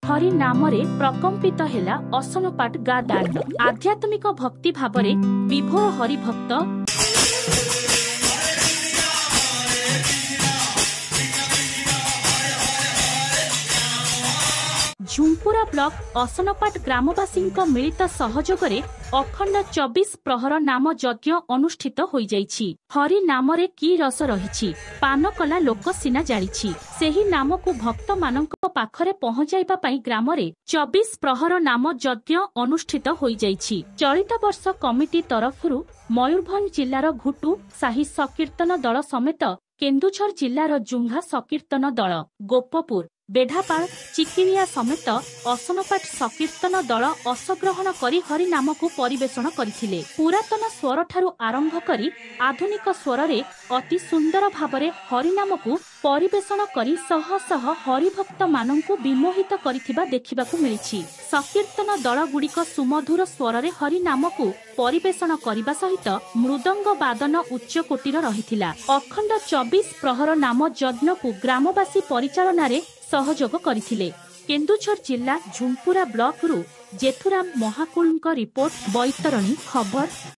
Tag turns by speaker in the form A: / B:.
A: हरि नामरे प्रकम्पित हेला असनपाट गा दांड आध्यात्मिक भक्ति भावरे विभोर हरि भक्त झुंपुरा ब्लॉक असनपाट ग्रामवासी मिलित सहयोगरे अखंड 24 प्रहर नाम यज्ञ अनुष्ठित होई जाइछि। हरि नामरे की रस रहिछि पान कला लोक सिना जानिछि सेही नाम को भक्त मानक पाखरे पहुंचाइबा पई ग्रामरे 24 प्रहर नाम यज्ञ अनुष्ठित होई जाइछि। चलित वर्ष कमिटी तरफरु मयूरभंज जिल्लार घुटु साही संकीर्तन दल समेत केन्दुझर जिल्लार जुंघा संकीर्तन दल गोपपुर बेढापाल चिकिनिया समेत असनपाट संकीर्तन दल असग्रहण करी हरि नाम को परिवेषण करथिले। पुरातन स्वर ठारू आरंभ करी आधुनिक स्वर रे अति सुंदर भावरे हरि नाम को परिवेषण करी सह सह हरिभक्त माननकु विमोहित करिथिबा देखिबाकु मिलिछि। संकीर्तन दल गुडिक सुमधुर स्वर रे हरि नाम को परिवेषण करिबा सहित मृदंग वादन उच्च कोटीर रहिथिला। अखंड 24 प्रहर नाम यज्ञ को ग्रामवासी परिचालना रे सहयोग करथिले। केन्दुझर जिल्ला झुंपुरा ब्लॉक रु जेथुराम महाकुलଙ୍କ रिपोर्ट बैतरणी खबर।